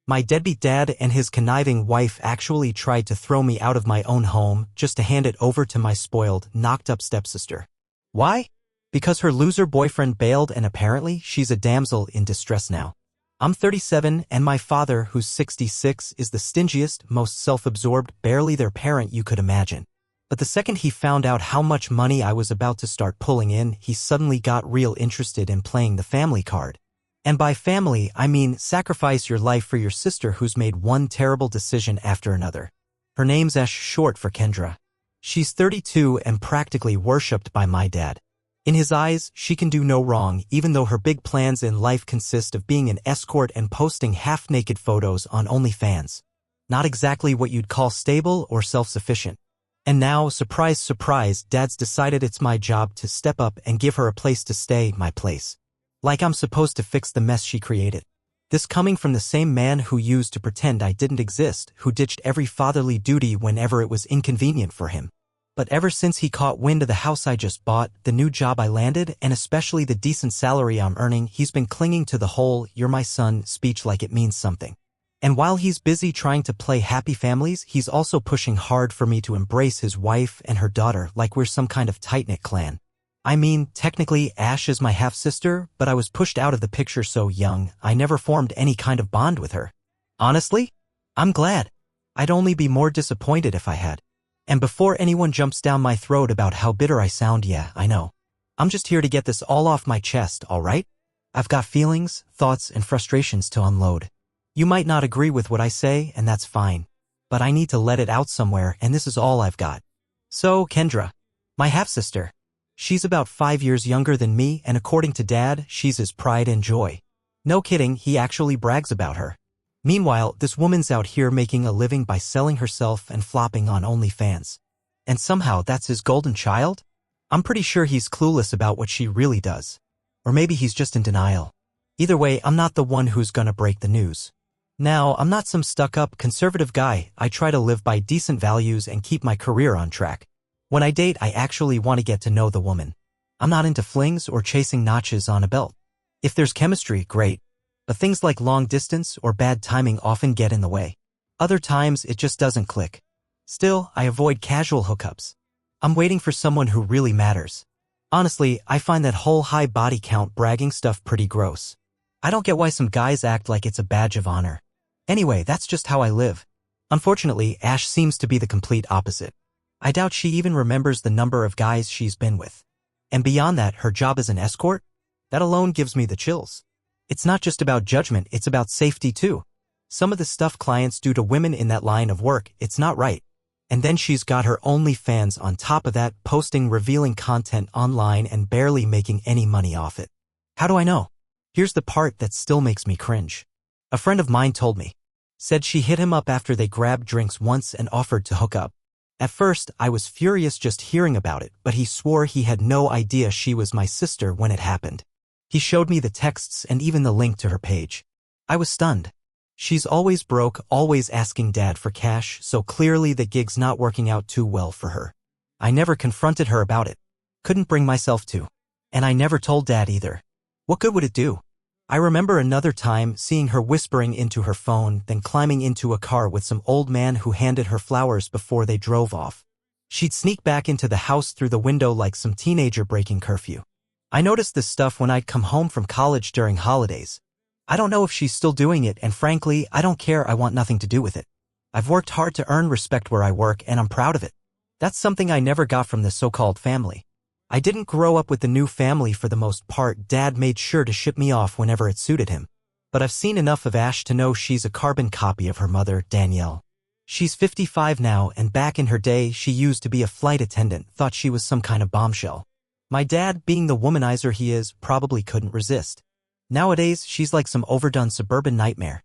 My deadbeat dad and his conniving wife actually tried to throw me out of my own home just to hand it over to my spoiled, knocked-up stepsister. Why? Because her loser boyfriend bailed and apparently she's a damsel in distress now. I'm 37 and my father, who's 66, is the stingiest, most self-absorbed, barely their parent you could imagine. But the second he found out how much money I was about to start pulling in, he suddenly got real interested in playing the family card. And by family, I mean sacrifice your life for your sister who's made one terrible decision after another. Her name's Ash, short for Kendra. She's 32 and practically worshipped by my dad. In his eyes, she can do no wrong, even though her big plans in life consist of being an escort and posting half-naked photos on OnlyFans. Not exactly what you'd call stable or self-sufficient. And now, surprise, surprise, Dad's decided it's my job to step up and give her a place to stay, my place. Like I'm supposed to fix the mess she created. This coming from the same man who used to pretend I didn't exist, who ditched every fatherly duty whenever it was inconvenient for him. But ever since he caught wind of the house I just bought, the new job I landed, and especially the decent salary I'm earning, he's been clinging to the whole "you're my son" speech like it means something. And while he's busy trying to play happy families, he's also pushing hard for me to embrace his wife and her daughter like we're some kind of tight-knit clan. I mean, technically Ash is my half-sister, but I was pushed out of the picture so young, I never formed any kind of bond with her. Honestly, I'm glad. I'd only be more disappointed if I had. And before anyone jumps down my throat about how bitter I sound, yeah, I know. I'm just here to get this all off my chest, alright? I've got feelings, thoughts, and frustrations to unload. You might not agree with what I say, and that's fine. But I need to let it out somewhere, and this is all I've got. So, Kendra, my half-sister. She's about 5 years younger than me, and according to Dad, she's his pride and joy. No kidding, he actually brags about her. Meanwhile, this woman's out here making a living by selling herself and flopping on OnlyFans. And somehow that's his golden child? I'm pretty sure he's clueless about what she really does. Or maybe he's just in denial. Either way, I'm not the one who's gonna break the news. Now, I'm not some stuck-up, conservative guy. I try to live by decent values and keep my career on track. When I date, I actually want to get to know the woman. I'm not into flings or chasing notches on a belt. If there's chemistry, great. But things like long distance or bad timing often get in the way. Other times, it just doesn't click. Still, I avoid casual hookups. I'm waiting for someone who really matters. Honestly, I find that whole high body count bragging stuff pretty gross. I don't get why some guys act like it's a badge of honor. Anyway, that's just how I live. Unfortunately, Ash seems to be the complete opposite. I doubt she even remembers the number of guys she's been with. And beyond that, her job as an escort? That alone gives me the chills. It's not just about judgment, it's about safety too. Some of the stuff clients do to women in that line of work, it's not right. And then she's got her OnlyFans on top of that, posting revealing content online and barely making any money off it. How do I know? Here's the part that still makes me cringe. A friend of mine told me. Said she hit him up after they grabbed drinks once and offered to hook up. At first, I was furious just hearing about it, but he swore he had no idea she was my sister when it happened. He showed me the texts and even the link to her page. I was stunned. She's always broke, always asking Dad for cash, so clearly the gig's not working out too well for her. I never confronted her about it. Couldn't bring myself to. And I never told Dad either. What good would it do? I remember another time seeing her whispering into her phone, then climbing into a car with some old man who handed her flowers before they drove off. She'd sneak back into the house through the window like some teenager breaking curfew. I noticed this stuff when I'd come home from college during holidays. I don't know if she's still doing it, and frankly, I don't care. I want nothing to do with it. I've worked hard to earn respect where I work, and I'm proud of it. That's something I never got from the so-called family. I didn't grow up with the new family for the most part. Dad made sure to ship me off whenever it suited him. But I've seen enough of Ash to know she's a carbon copy of her mother, Danielle. She's 55 now, and back in her day, she used to be a flight attendant, thought she was some kind of bombshell. My dad, being the womanizer he is, probably couldn't resist. Nowadays, she's like some overdone suburban nightmare.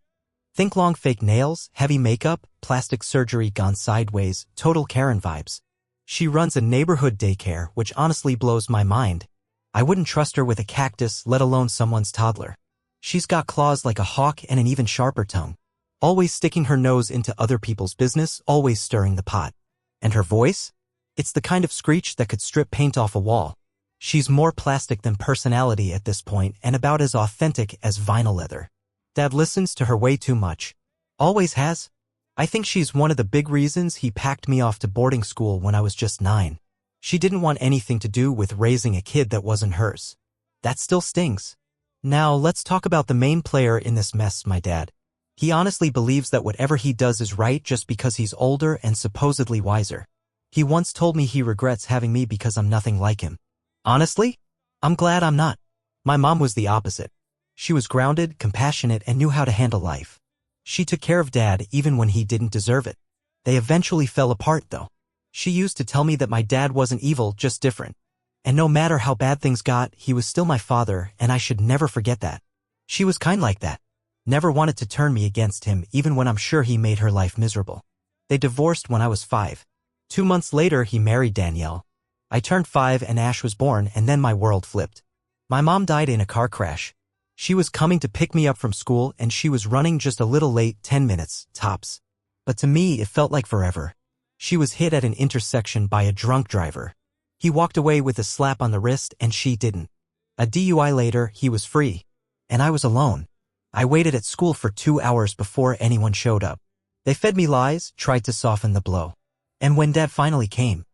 Think long fake nails, heavy makeup, plastic surgery gone sideways, total Karen vibes. She runs a neighborhood daycare, which honestly blows my mind. I wouldn't trust her with a cactus, let alone someone's toddler. She's got claws like a hawk and an even sharper tongue. Always sticking her nose into other people's business, always stirring the pot. And her voice? It's the kind of screech that could strip paint off a wall. She's more plastic than personality at this point and about as authentic as vinyl leather. Dad listens to her way too much. Always has. I think she's one of the big reasons he packed me off to boarding school when I was just 9. She didn't want anything to do with raising a kid that wasn't hers. That still stings. Now let's talk about the main player in this mess, my dad. He honestly believes that whatever he does is right just because he's older and supposedly wiser. He once told me he regrets having me because I'm nothing like him. Honestly, I'm glad I'm not. My mom was the opposite. She was grounded, compassionate, and knew how to handle life. She took care of Dad even when he didn't deserve it. They eventually fell apart, though. She used to tell me that my dad wasn't evil, just different. And no matter how bad things got, he was still my father, and I should never forget that. She was kind like that. Never wanted to turn me against him, even when I'm sure he made her life miserable. They divorced when I was 5. 2 months later, he married Danielle. I turned 5 and Ash was born, and then my world flipped. My mom died in a car crash. She was coming to pick me up from school, and she was running just a little late, 10 minutes, tops. But to me, it felt like forever. She was hit at an intersection by a drunk driver. He walked away with a slap on the wrist, and she didn't. A DUI later, he was free. And I was alone. I waited at school for 2 hours before anyone showed up. They fed me lies, tried to soften the blow. And when Dad finally came,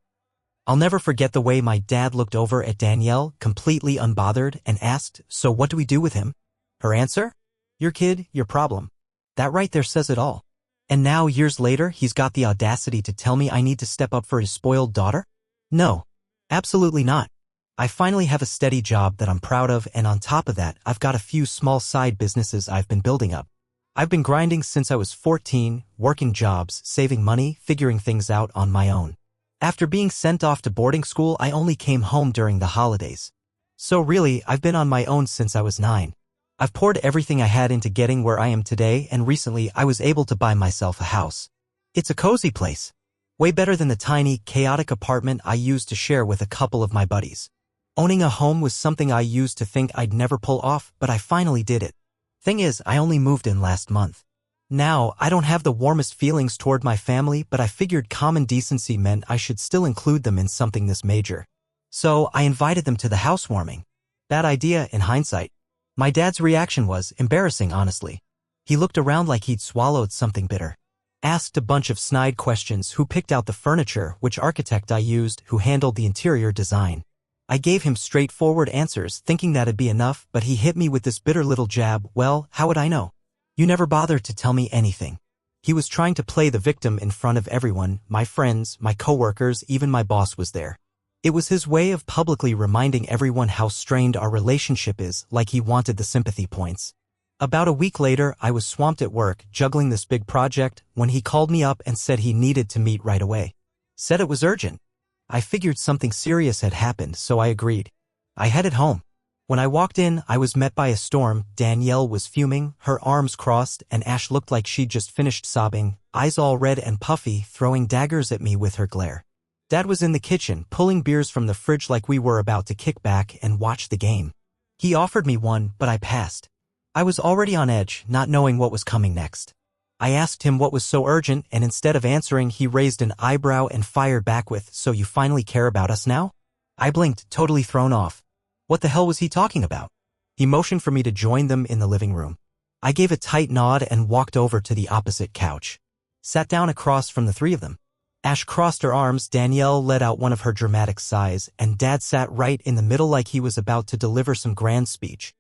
I'll never forget the way my dad looked over at Danielle, completely unbothered, and asked, "So what do we do with him?" Her answer? "Your kid, your problem." That right there says it all. And now, years later, he's got the audacity to tell me I need to step up for his spoiled daughter? No, absolutely not. I finally have a steady job that I'm proud of, and on top of that, I've got a few small side businesses I've been building up. I've been grinding since I was 14, working jobs, saving money, figuring things out on my own. After being sent off to boarding school, I only came home during the holidays. So really, I've been on my own since I was 9. I've poured everything I had into getting where I am today, and recently I was able to buy myself a house. It's a cozy place. Way better than the tiny, chaotic apartment I used to share with a couple of my buddies. Owning a home was something I used to think I'd never pull off, but I finally did it. Thing is, I only moved in last month. Now, I don't have the warmest feelings toward my family, but I figured common decency meant I should still include them in something this major. So, I invited them to the housewarming. Bad idea in hindsight. My dad's reaction was embarrassing, honestly. He looked around like he'd swallowed something bitter. Asked a bunch of snide questions: who picked out the furniture, which architect I used, who handled the interior design. I gave him straightforward answers, thinking that'd be enough, but he hit me with this bitter little jab. "Well, how would I know? You never bothered to tell me anything." He was trying to play the victim in front of everyone, my friends, my coworkers, even my boss was there. It was his way of publicly reminding everyone how strained our relationship is, like he wanted the sympathy points. About a week later, I was swamped at work, juggling this big project, when he called me up and said he needed to meet right away. Said it was urgent. I figured something serious had happened, so I agreed. I headed home. When I walked in, I was met by a storm. Danielle was fuming, her arms crossed, and Ash looked like she'd just finished sobbing, eyes all red and puffy, throwing daggers at me with her glare. Dad was in the kitchen, pulling beers from the fridge like we were about to kick back and watch the game. He offered me one, but I passed. I was already on edge, not knowing what was coming next. I asked him what was so urgent, and instead of answering, he raised an eyebrow and fired back with, "So you finally care about us now?" I blinked, totally thrown off. What the hell was he talking about? He motioned for me to join them in the living room. I gave a tight nod and walked over to the opposite couch. Sat down across from the three of them. Ash crossed her arms, Danielle let out one of her dramatic sighs, and Dad sat right in the middle like he was about to deliver some grand speech.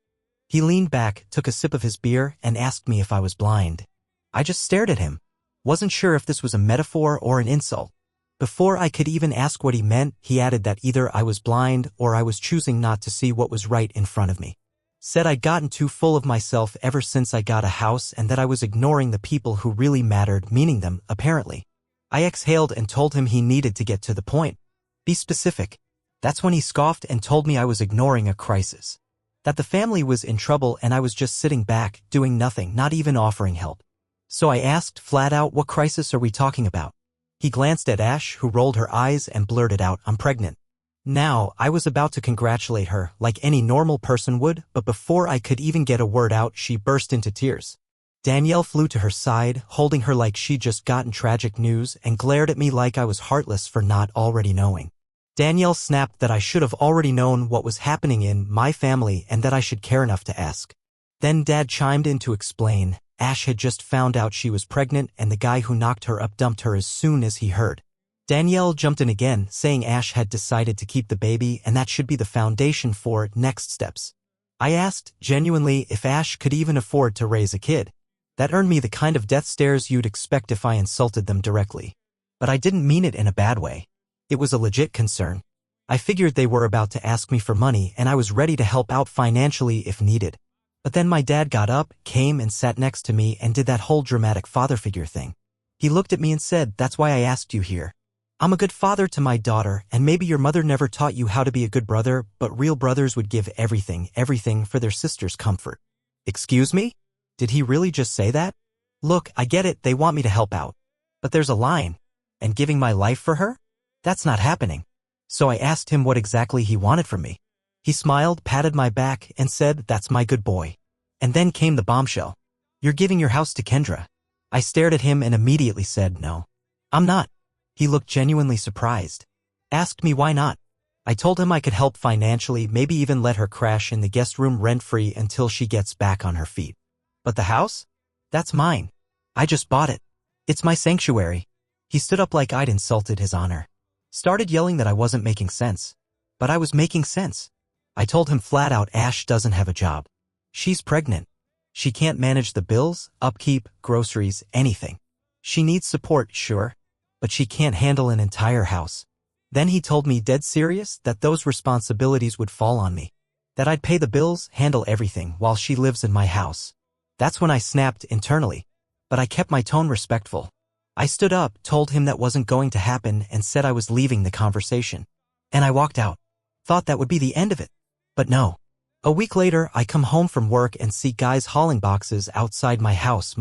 He leaned back, took a sip of his beer, and asked me if I was blind. I just stared at him. Wasn't sure if this was a metaphor or an insult. Before I could even ask what he meant, he added that either I was blind or I was choosing not to see what was right in front of me. Said I'd gotten too full of myself ever since I got a house and that I was ignoring the people who really mattered, meaning them, apparently. I exhaled and told him he needed to get to the point. Be specific. That's when he scoffed and told me I was ignoring a crisis. That the family was in trouble and I was just sitting back, doing nothing, not even offering help. So I asked flat out, "What crisis are we talking about?" He glanced at Ash, who rolled her eyes and blurted out, "I'm pregnant." Now, I was about to congratulate her, like any normal person would, but before I could even get a word out, she burst into tears. Danielle flew to her side, holding her like she'd just gotten tragic news, and glared at me like I was heartless for not already knowing. Danielle snapped that I should have already known what was happening in my family and that I should care enough to ask. Then Dad chimed in to explain. Ash had just found out she was pregnant and the guy who knocked her up dumped her as soon as he heard. Danielle jumped in again, saying Ash had decided to keep the baby and that should be the foundation for next steps. I asked, genuinely, if Ash could even afford to raise a kid. That earned me the kind of death stares you'd expect if I insulted them directly. But I didn't mean it in a bad way. It was a legit concern. I figured they were about to ask me for money and I was ready to help out financially if needed. But then my dad got up, came and sat next to me and did that whole dramatic father figure thing. He looked at me and said, "That's why I asked you here. I'm a good father to my daughter, and maybe your mother never taught you how to be a good brother, but real brothers would give everything for their sister's comfort." Excuse me? Did he really just say that? Look, I get it, they want me to help out. But there's a line. And giving my life for her? That's not happening. So I asked him what exactly he wanted from me. He smiled, patted my back, and said, "That's my good boy." And then came the bombshell. "You're giving your house to Kendra." I stared at him and immediately said, "No, I'm not." He looked genuinely surprised. Asked me why not. I told him I could help financially, maybe even let her crash in the guest room rent-free until she gets back on her feet. But the house? That's mine. I just bought it. It's my sanctuary. He stood up like I'd insulted his honor. Started yelling that I wasn't making sense. But I was making sense. I told him flat out Ash doesn't have a job. She's pregnant. She can't manage the bills, upkeep, groceries, anything. She needs support, sure, but she can't handle an entire house. Then he told me dead serious that those responsibilities would fall on me. That I'd pay the bills, handle everything while she lives in my house. That's when I snapped internally. But I kept my tone respectful. I stood up, told him that wasn't going to happen, and said I was leaving the conversation. And I walked out. Thought that would be the end of it. But no. A week later, I come home from work and see guys hauling boxes outside my house.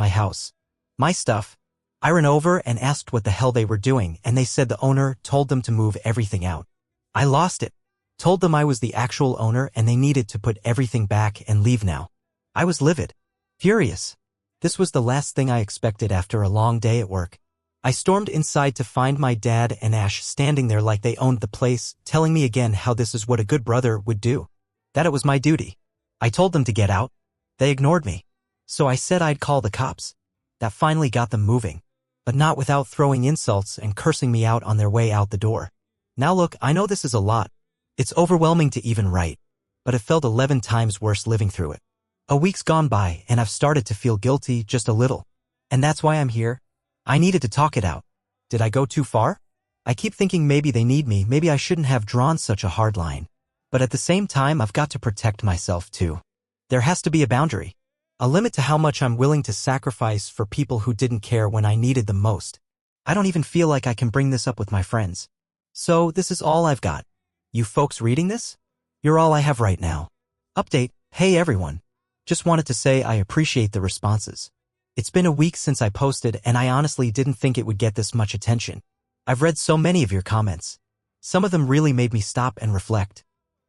My stuff. I ran over and asked what the hell they were doing, and they said the owner told them to move everything out. I lost it. Told them I was the actual owner and they needed to put everything back and leave now. I was livid. Furious. This was the last thing I expected after a long day at work. I stormed inside to find my dad and Ash standing there like they owned the place, telling me again how this is what a good brother would do. That it was my duty. I told them to get out. They ignored me. So I said I'd call the cops. That finally got them moving. But not without throwing insults and cursing me out on their way out the door. Now look, I know this is a lot. It's overwhelming to even write. But it felt 11 times worse living through it. A week's gone by and I've started to feel guilty just a little. And that's why I'm here. I needed to talk it out. Did I go too far? I keep thinking maybe they need me, maybe I shouldn't have drawn such a hard line. But at the same time, I've got to protect myself too. There has to be a boundary. A limit to how much I'm willing to sacrifice for people who didn't care when I needed them most. I don't even feel like I can bring this up with my friends. So this is all I've got. You folks reading this? You're all I have right now. Update. Hey everyone. Just wanted to say I appreciate the responses. It's been a week since I posted and I honestly didn't think it would get this much attention. I've read so many of your comments. Some of them really made me stop and reflect.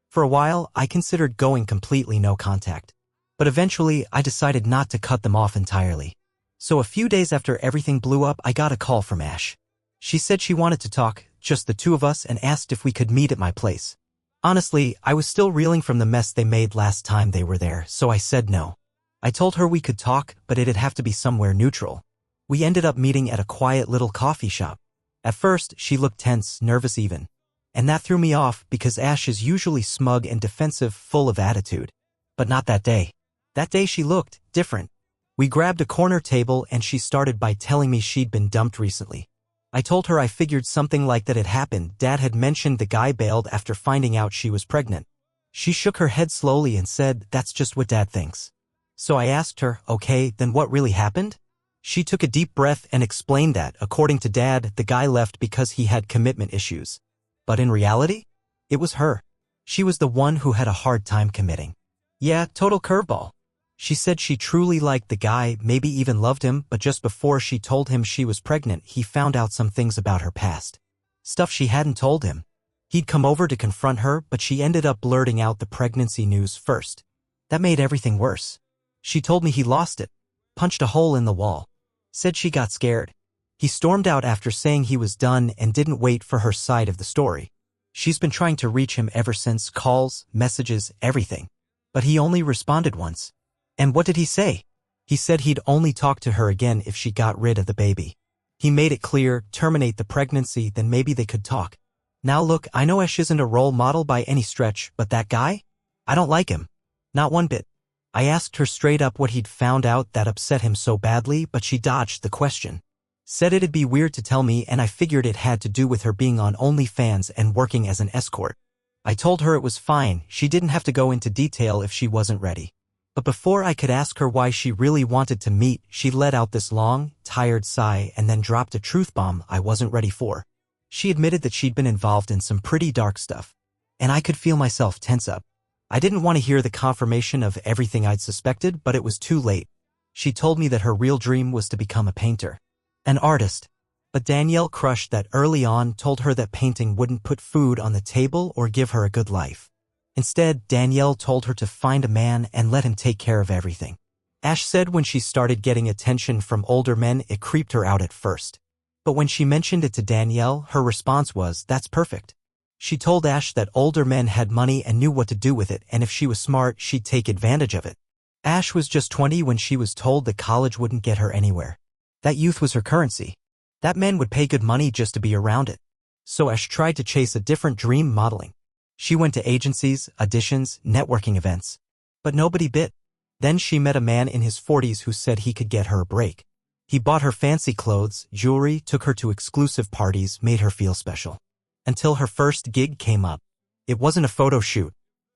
For a while, I considered going completely no contact. But eventually, I decided not to cut them off entirely. So a few days after everything blew up, I got a call from Ash. She said she wanted to talk, just the two of us, and asked if we could meet at my place. Honestly, I was still reeling from the mess they made last time they were there, so I said no. I told her we could talk, but it'd have to be somewhere neutral. We ended up meeting at a quiet little coffee shop. At first, she looked tense, nervous even. And that threw me off because Ash is usually smug and defensive, full of attitude. But not that day. That day she looked different. We grabbed a corner table and she started by telling me she'd been dumped recently. I told her I figured something like that had happened. Dad had mentioned the guy bailed after finding out she was pregnant. She shook her head slowly and said, "That's just what Dad thinks." So I asked her, "Okay, then what really happened?" She took a deep breath and explained that, according to Dad, the guy left because he had commitment issues. But in reality, it was her. She was the one who had a hard time committing. Yeah, total curveball. She said she truly liked the guy, maybe even loved him, but just before she told him she was pregnant, he found out some things about her past. Stuff she hadn't told him. He'd come over to confront her, but she ended up blurting out the pregnancy news first. That made everything worse. She told me he lost it. Punched a hole in the wall. Said she got scared. He stormed out after saying he was done and didn't wait for her side of the story. She's been trying to reach him ever since, calls, messages, everything. But he only responded once. And what did he say? He said he'd only talk to her again if she got rid of the baby. He made it clear, terminate the pregnancy, then maybe they could talk. Now look, I know Ash isn't a role model by any stretch, but that guy? I don't like him. Not one bit. I asked her straight up what he'd found out that upset him so badly, but she dodged the question. Said it'd be weird to tell me, and I figured it had to do with her being on OnlyFans and working as an escort. I told her it was fine, she didn't have to go into detail if she wasn't ready. But before I could ask her why she really wanted to meet, she let out this long, tired sigh and then dropped a truth bomb I wasn't ready for. She admitted that she'd been involved in some pretty dark stuff. And I could feel myself tense up. I didn't want to hear the confirmation of everything I'd suspected, but it was too late. She told me that her real dream was to become a painter. An artist. But Danielle crushed that early on, told her that painting wouldn't put food on the table or give her a good life. Instead, Danielle told her to find a man and let him take care of everything. Ash said when she started getting attention from older men, it creeped her out at first. But when she mentioned it to Danielle, her response was, "That's perfect." She told Ash that older men had money and knew what to do with it, and if she was smart, she'd take advantage of it. Ash was just 20 when she was told that college wouldn't get her anywhere. That youth was her currency. That men would pay good money just to be around it. So Ash tried to chase a different dream, modeling. She went to agencies, auditions, networking events. But nobody bit. Then she met a man in his 40s who said he could get her a break. He bought her fancy clothes, jewelry, took her to exclusive parties, made her feel special. Until her first gig came up. It wasn't a photo shoot.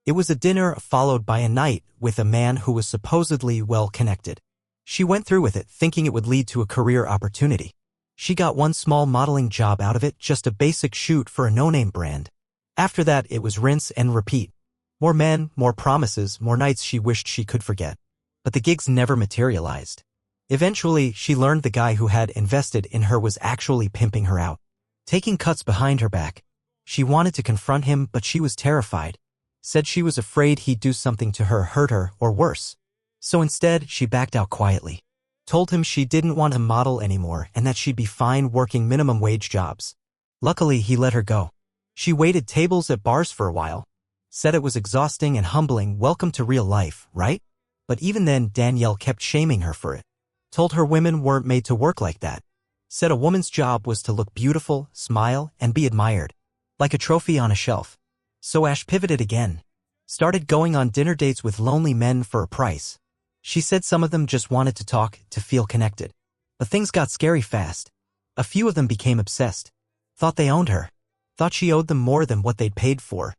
It was a dinner followed by a night with a man who was supposedly well-connected. She went through with it, thinking it would lead to a career opportunity. She got one small modeling job out of it, just a basic shoot for a no-name brand. After that, it was rinse and repeat. More men, more promises, more nights she wished she could forget. But the gigs never materialized. Eventually, she learned the guy who had invested in her was actually pimping her out, taking cuts behind her back. She wanted to confront him, but she was terrified. Said she was afraid he'd do something to her, hurt her, or worse. So instead, she backed out quietly. Told him she didn't want to model anymore and that she'd be fine working minimum wage jobs. Luckily, he let her go. She waited tables at bars for a while. Said it was exhausting and humbling. Welcome to real life, right? But even then, Danielle kept shaming her for it. Told her women weren't made to work like that. Said a woman's job was to look beautiful, smile, and be admired. Like a trophy on a shelf. So Ash pivoted again. Started going on dinner dates with lonely men for a price. She said some of them just wanted to talk, to feel connected. But things got scary fast. A few of them became obsessed. Thought they owned her. Thought she owed them more than what they'd paid for.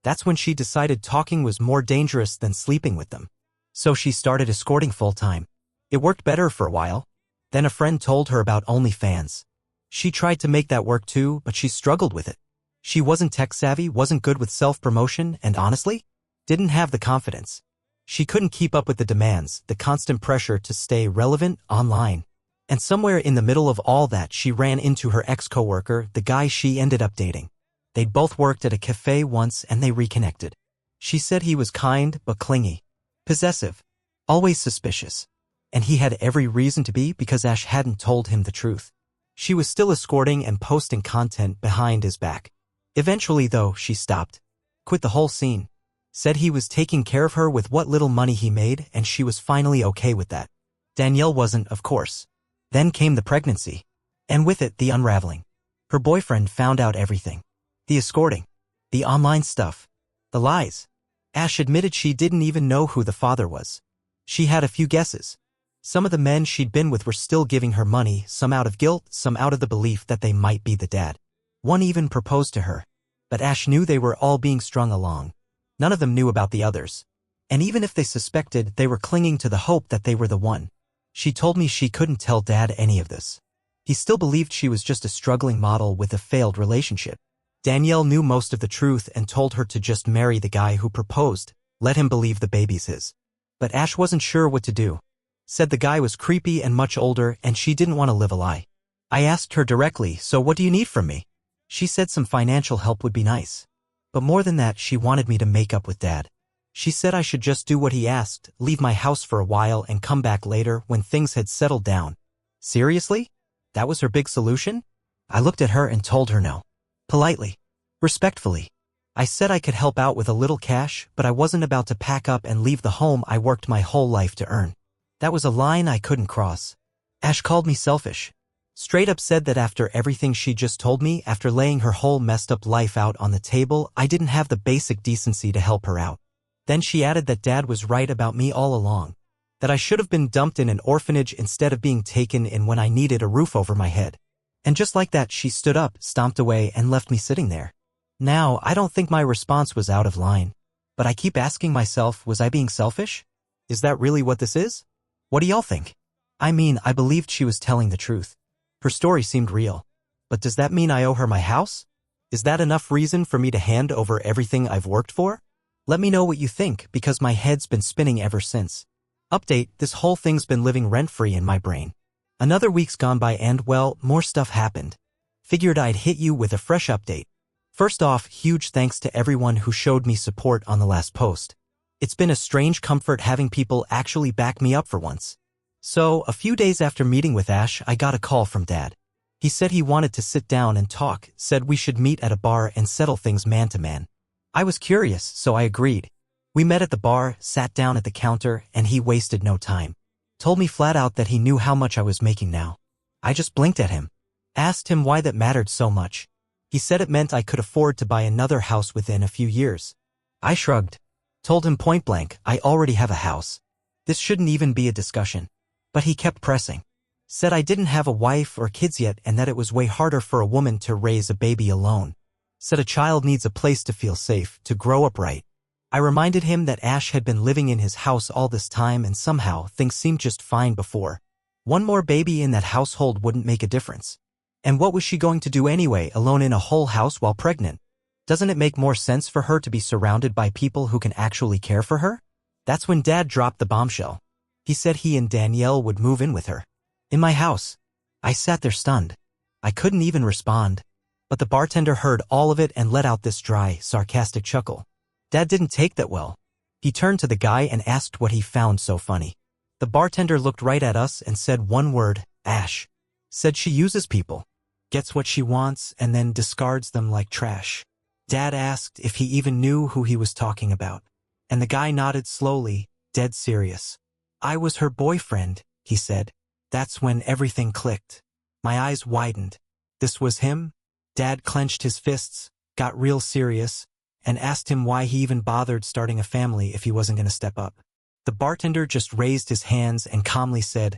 That's when she decided talking was more dangerous than sleeping with them. So she started escorting full-time. It worked better for a while. Then a friend told her about OnlyFans. She tried to make that work too, but she struggled with it. She wasn't tech-savvy, wasn't good with self-promotion, and honestly, didn't have the confidence. She couldn't keep up with the demands, the constant pressure to stay relevant online. And somewhere in the middle of all that, she ran into her ex-coworker, the guy she ended up dating. They'd both worked at a cafe once and they reconnected. She said he was kind but clingy, possessive, always suspicious. And he had every reason to be because Ash hadn't told him the truth. She was still escorting and posting content behind his back. Eventually, though, she stopped. Quit the whole scene. Said he was taking care of her with what little money he made and she was finally okay with that. Danielle wasn't, of course. Then came the pregnancy. And with it, the unraveling. Her boyfriend found out everything. The escorting. The online stuff. The lies. Ash admitted she didn't even know who the father was. She had a few guesses. Some of the men she'd been with were still giving her money, some out of guilt, some out of the belief that they might be the dad. One even proposed to her. But Ash knew they were all being strung along. None of them knew about the others. And even if they suspected, they were clinging to the hope that they were the one. She told me she couldn't tell Dad any of this. He still believed she was just a struggling model with a failed relationship. Danielle knew most of the truth and told her to just marry the guy who proposed, let him believe the baby's his. But Ash wasn't sure what to do. Said the guy was creepy and much older and she didn't want to live a lie. I asked her directly, so what do you need from me? She said some financial help would be nice. But more than that, she wanted me to make up with Dad. She said I should just do what he asked, leave my house for a while and come back later when things had settled down. Seriously? That was her big solution? I looked at her and told her no. Politely. Respectfully. I said I could help out with a little cash, but I wasn't about to pack up and leave the home I worked my whole life to earn. That was a line I couldn't cross. Ash called me selfish. Straight up said that after everything she just told me, after laying her whole messed up life out on the table, I didn't have the basic decency to help her out. Then she added that Dad was right about me all along. That I should have been dumped in an orphanage instead of being taken in when I needed a roof over my head. And just like that, she stood up, stomped away, and left me sitting there. Now, I don't think my response was out of line. But I keep asking myself, was I being selfish? Is that really what this is? What do y'all think? I mean, I believed she was telling the truth. Her story seemed real. But does that mean I owe her my house? Is that enough reason for me to hand over everything I've worked for? Let me know what you think, because my head's been spinning ever since. Update, this whole thing's been living rent-free in my brain. Another week's gone by and, well, more stuff happened. Figured I'd hit you with a fresh update. First off, huge thanks to everyone who showed me support on the last post. It's been a strange comfort having people actually back me up for once. So, a few days after meeting with Ash, I got a call from Dad. He said he wanted to sit down and talk, said we should meet at a bar and settle things man to man. I was curious, so I agreed. We met at the bar, sat down at the counter, and he wasted no time. Told me flat out that he knew how much I was making now. I just blinked at him. Asked him why that mattered so much. He said it meant I could afford to buy another house within a few years. I shrugged. Told him point blank, I already have a house. This shouldn't even be a discussion. But he kept pressing. Said I didn't have a wife or kids yet and that it was way harder for a woman to raise a baby alone. Said a child needs a place to feel safe, to grow up right. I reminded him that Ash had been living in his house all this time and somehow things seemed just fine before. One more baby in that household wouldn't make a difference. And what was she going to do anyway, alone in a whole house while pregnant? Doesn't it make more sense for her to be surrounded by people who can actually care for her? That's when Dad dropped the bombshell. He said he and Danielle would move in with her. In my house. I sat there stunned. I couldn't even respond. But the bartender heard all of it and let out this dry, sarcastic chuckle. Dad didn't take that well. He turned to the guy and asked what he found so funny. The bartender looked right at us and said one word, Ash. Said she uses people. Gets what she wants and then discards them like trash. Dad asked if he even knew who he was talking about. And the guy nodded slowly, dead serious. I was her boyfriend, he said. That's when everything clicked. My eyes widened. This was him? Dad clenched his fists, got real serious, and asked him why he even bothered starting a family if he wasn't going to step up. The bartender just raised his hands and calmly said,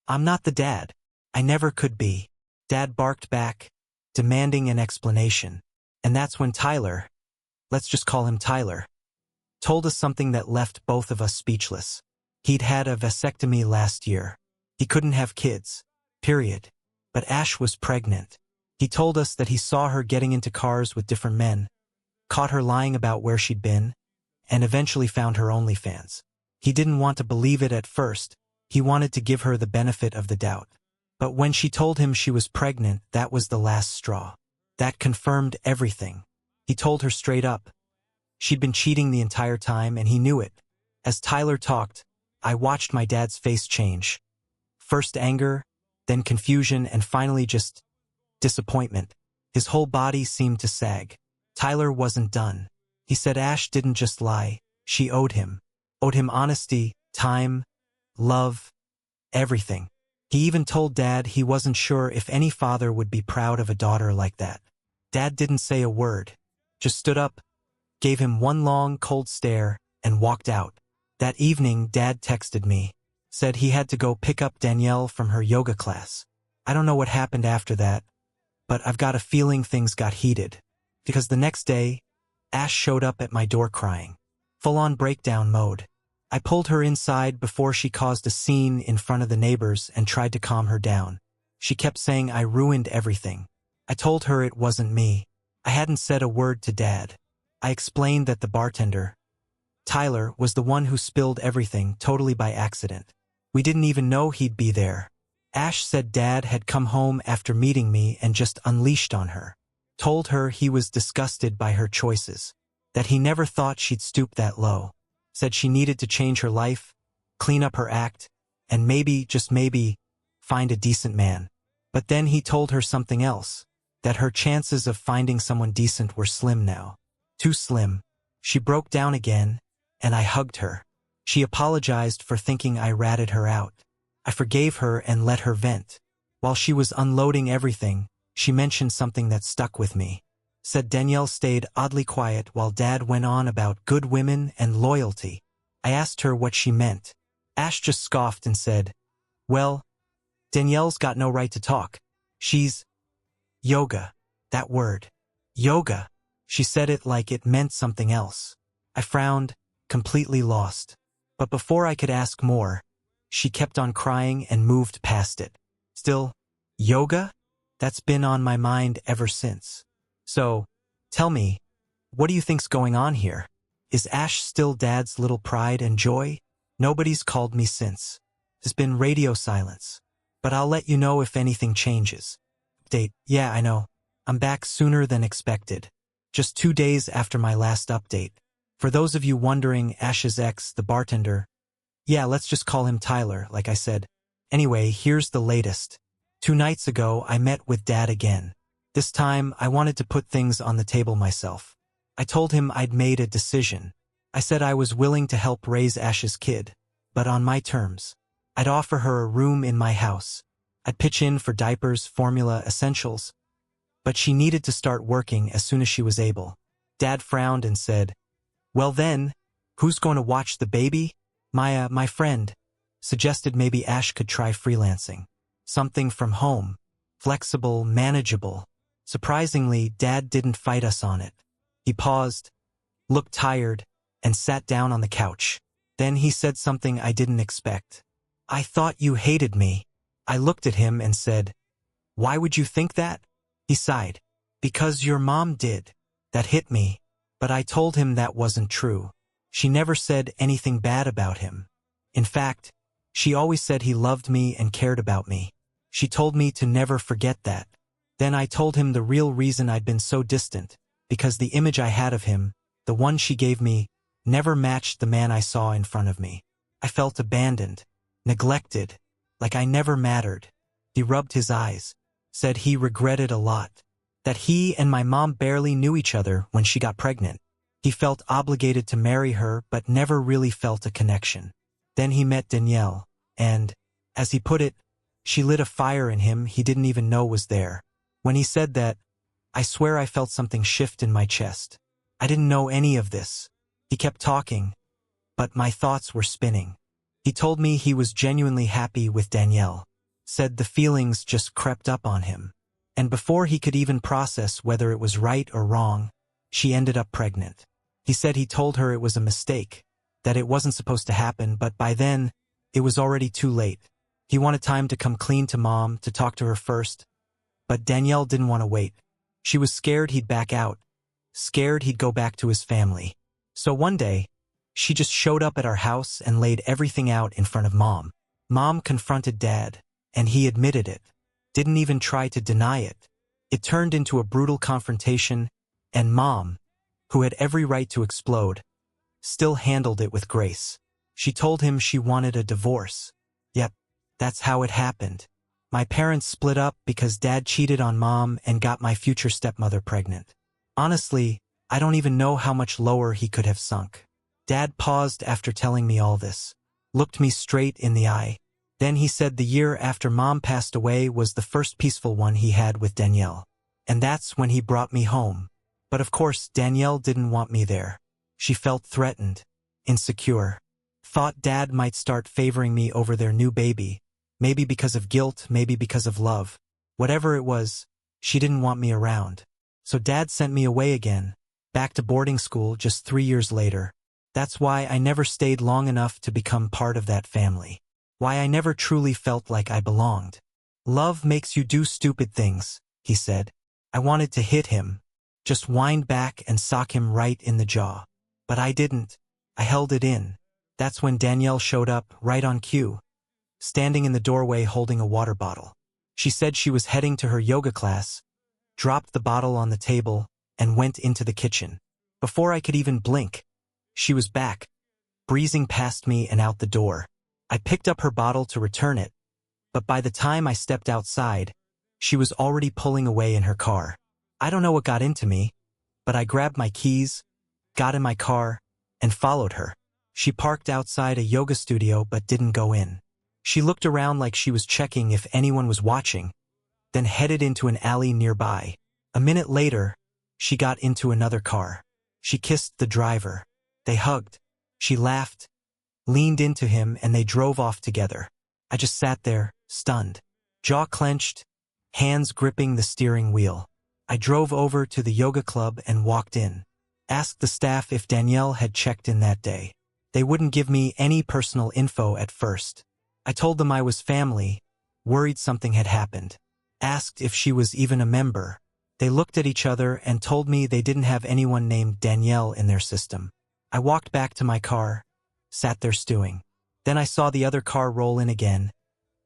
I'm not the dad. I never could be. Dad barked back, demanding an explanation. And that's when Tyler, let's just call him Tyler, told us something that left both of us speechless. He'd had a vasectomy last year. He couldn't have kids, period. But Ash was pregnant. He told us that he saw her getting into cars with different men, caught her lying about where she'd been, and eventually found her OnlyFans. He didn't want to believe it at first. He wanted to give her the benefit of the doubt. But when she told him she was pregnant, that was the last straw. That confirmed everything. He told her straight up. She'd been cheating the entire time and he knew it. As Tyler talked, I watched my dad's face change. First anger, then confusion, and finally just disappointment. His whole body seemed to sag. Tyler wasn't done. He said Ash didn't just lie. She owed him. Owed him honesty, time, love, everything. He even told Dad he wasn't sure if any father would be proud of a daughter like that. Dad didn't say a word, just stood up, gave him one long, cold stare, and walked out. That evening, Dad texted me, said he had to go pick up Danielle from her yoga class. I don't know what happened after that, but I've got a feeling things got heated. Because the next day, Ash showed up at my door crying. Full-on breakdown mode. I pulled her inside before she caused a scene in front of the neighbors and tried to calm her down. She kept saying I ruined everything. I told her it wasn't me. I hadn't said a word to Dad. I explained that the bartender, Tyler, was the one who spilled everything totally by accident. We didn't even know he'd be there. Ash said Dad had come home after meeting me and just unleashed on her. Told her he was disgusted by her choices. That he never thought she'd stoop that low. Said she needed to change her life, clean up her act, and maybe, just maybe, find a decent man. But then he told her something else. That her chances of finding someone decent were slim now. Too slim. She broke down again, and I hugged her. She apologized for thinking I ratted her out. I forgave her and let her vent. While she was unloading everything, she mentioned something that stuck with me. Said Danielle stayed oddly quiet while Dad went on about good women and loyalty. I asked her what she meant. Ash just scoffed and said, "Well, Danielle's got no right to talk. She's yoga." That word. Yoga. She said it like it meant something else. I frowned, completely lost. But before I could ask more, she kept on crying and moved past it. Still, yoga? That's been on my mind ever since. So, tell me, what do you think's going on here? Is Ash still Dad's little pride and joy? Nobody's called me since. There's been radio silence. But I'll let you know if anything changes. Update. Yeah, I know. I'm back sooner than expected. Just 2 days after my last update. For those of you wondering, Ash's ex, the bartender. Yeah, let's just call him Tyler, like I said. Anyway, here's the latest. 2 nights ago, I met with Dad again. This time, I wanted to put things on the table myself. I told him I'd made a decision. I said I was willing to help raise Ash's kid, but on my terms. I'd offer her a room in my house. I'd pitch in for diapers, formula, essentials. But she needed to start working as soon as she was able. Dad frowned and said, "Well then, who's going to watch the baby?" Maya, my friend, suggested maybe Ash could try freelancing. Something from home. Flexible, manageable. Surprisingly, Dad didn't fight us on it. He paused, looked tired, and sat down on the couch. Then he said something I didn't expect. "I thought you hated me." I looked at him and said, "Why would you think that?" He sighed. "Because your mom did." That hit me, but I told him that wasn't true. She never said anything bad about him. In fact, she always said he loved me and cared about me. She told me to never forget that. Then I told him the real reason I'd been so distant, because the image I had of him, the one she gave me, never matched the man I saw in front of me. I felt abandoned, neglected, like I never mattered. He rubbed his eyes, said he regretted a lot, that he and my mom barely knew each other when she got pregnant. He felt obligated to marry her but never really felt a connection. Then he met Danielle, and, as he put it, she lit a fire in him he didn't even know was there. When he said that, I swear I felt something shift in my chest. I didn't know any of this. He kept talking, but my thoughts were spinning. He told me he was genuinely happy with Danielle, said the feelings just crept up on him. And before he could even process whether it was right or wrong, she ended up pregnant. He said he told her it was a mistake, that it wasn't supposed to happen, but by then, it was already too late. He wanted time to come clean to Mom, to talk to her first. But Danielle didn't want to wait. She was scared he'd back out, scared he'd go back to his family. So one day, she just showed up at our house and laid everything out in front of Mom. Mom confronted Dad, and he admitted it. Didn't even try to deny it. It turned into a brutal confrontation, and Mom, who had every right to explode, still handled it with grace. She told him she wanted a divorce. Yep, that's how it happened. My parents split up because Dad cheated on Mom and got my future stepmother pregnant. Honestly, I don't even know how much lower he could have sunk. Dad paused after telling me all this, looked me straight in the eye. Then he said the year after Mom passed away was the first peaceful one he had with Danielle. And that's when he brought me home. But of course, Danielle didn't want me there. She felt threatened, insecure. Thought Dad might start favoring me over their new baby. Maybe because of guilt, maybe because of love. Whatever it was, she didn't want me around. So Dad sent me away again, back to boarding school just 3 years later. That's why I never stayed long enough to become part of that family. Why I never truly felt like I belonged. Love makes you do stupid things, he said. I wanted to hit him, just wind back and sock him right in the jaw. But I didn't. I held it in. That's when Danielle showed up, right on cue, standing in the doorway holding a water bottle. She said she was heading to her yoga class, dropped the bottle on the table, and went into the kitchen. Before I could even blink, she was back, breezing past me and out the door. I picked up her bottle to return it, but by the time I stepped outside, she was already pulling away in her car. I don't know what got into me, but I grabbed my keys, got in my car, and followed her. She parked outside a yoga studio but didn't go in. She looked around like she was checking if anyone was watching, then headed into an alley nearby. A minute later, she got into another car. She kissed the driver. They hugged. She laughed, leaned into him, and they drove off together. I just sat there, stunned, jaw clenched, hands gripping the steering wheel. I drove over to the yoga club and walked in. Asked the staff if Danielle had checked in that day. They wouldn't give me any personal info at first. I told them I was family, worried something had happened. Asked if she was even a member. They looked at each other and told me they didn't have anyone named Danielle in their system. I walked back to my car, sat there stewing. Then I saw the other car roll in again,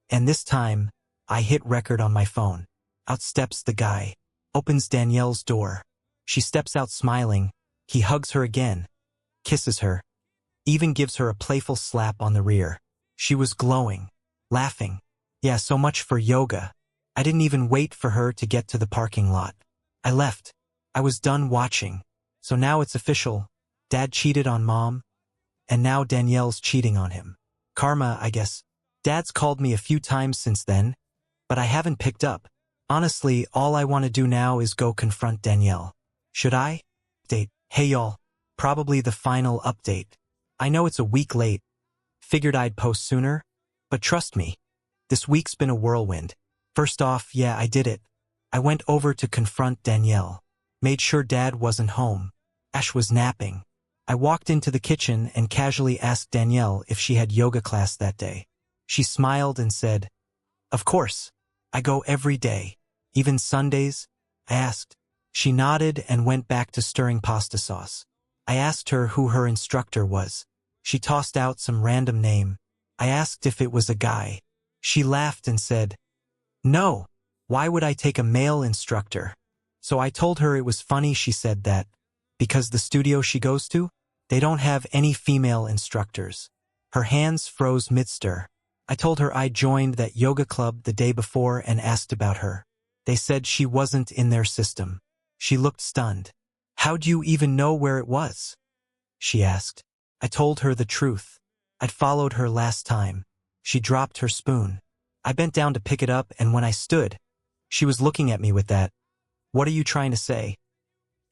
and this time, I hit record on my phone. Out steps the guy, opens Danielle's door. She steps out smiling. He hugs her again, kisses her, even gives her a playful slap on the rear. She was glowing, laughing. Yeah, so much for yoga. I didn't even wait for her to get to the parking lot. I left. I was done watching. So now it's official. Dad cheated on Mom, and now Danielle's cheating on him. Karma, I guess. Dad's called me a few times since then, but I haven't picked up. Honestly, all I want to do now is go confront Danielle. Should I? Update. Hey y'all. Probably the final update. I know it's a week late. Figured I'd post sooner, but trust me, this week's been a whirlwind. First off, yeah, I did it. I went over to confront Danielle. Made sure Dad wasn't home. Ash was napping. I walked into the kitchen and casually asked Danielle if she had yoga class that day. She smiled and said, "Of course. I go every day. Even Sundays?" I asked. She nodded and went back to stirring pasta sauce. I asked her who her instructor was. She tossed out some random name. I asked if it was a guy. She laughed and said, "No, why would I take a male instructor?" So I told her it was funny she said that, because the studio she goes to, they don't have any female instructors. Her hands froze mid-stir. I told her I joined that yoga club the day before and asked about her. They said she wasn't in their system. She looked stunned. "How'd you even know where it was?" she asked. I told her the truth. I'd followed her last time. She dropped her spoon. I bent down to pick it up, and when I stood, she was looking at me with that, "What are you trying to say?"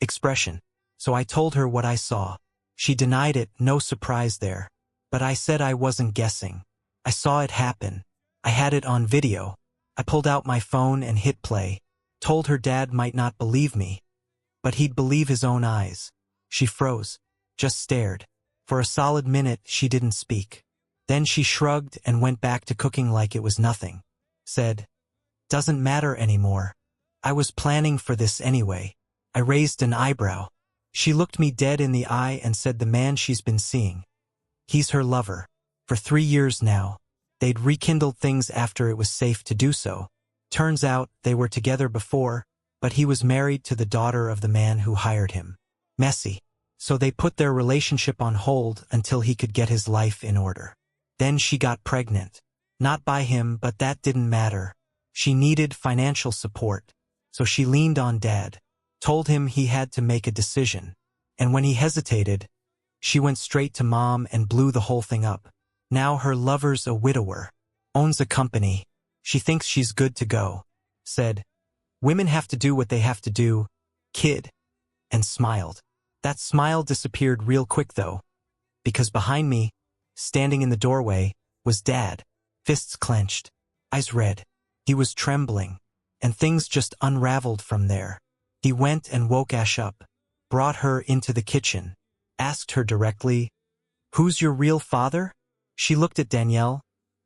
expression. So I told her what I saw. She denied it, no surprise there. But I said I wasn't guessing. I saw it happen. I had it on video. I pulled out my phone and hit play. Told her Dad might not believe me, but he'd believe his own eyes. She froze, just stared. For a solid minute, she didn't speak. Then she shrugged and went back to cooking like it was nothing. Said, "Doesn't matter anymore. I was planning for this anyway." I raised an eyebrow. She looked me dead in the eye and said the man she's been seeing. He's her lover. For 3 years now. They'd rekindled things after it was safe to do so. Turns out they were together before, but he was married to the daughter of the man who hired him. Messy. So they put their relationship on hold until he could get his life in order. Then she got pregnant. Not by him, but that didn't matter. She needed financial support. So she leaned on Dad. Told him he had to make a decision. And when he hesitated, she went straight to Mom and blew the whole thing up. Now her lover's a widower. Owns a company. She thinks she's good to go. Said, "Women have to do what they have to do, kid." And smiled. That smile disappeared real quick though. Because behind me, standing in the doorway, was Dad. Fists clenched. Eyes red. He was trembling. And things just unraveled from there. He went and woke Ash up. Brought her into the kitchen. Asked her directly, "Who's your real father?" She looked at Danielle,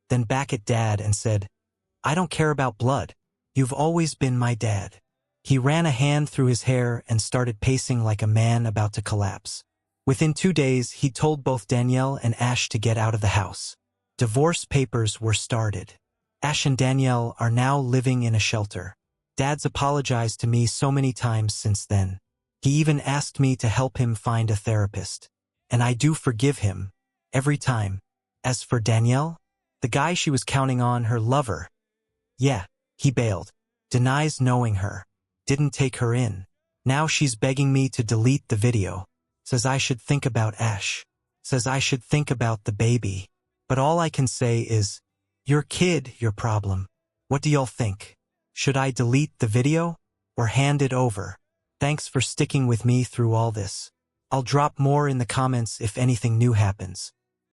then back at Dad and said, "I don't care about blood. You've always been my dad." He ran a hand through his hair and started pacing like a man about to collapse. Within 2 days, he told both Danielle and Ash to get out of the house. Divorce papers were started. Ash and Danielle are now living in a shelter. Dad's apologized to me so many times since then. He even asked me to help him find a therapist. And I do forgive him. Every time. As for Danielle, the guy she was counting on, her lover. Yeah, he bailed. Denies knowing her. Didn't take her in. Now she's begging me to delete the video. Says I should think about Ash. says I should think about the baby. But all I can say is, your kid, your problem. What do y'all think? Should I delete the video or hand it over? Thanks for sticking with me through all this. I'll drop more in the comments if anything new happens.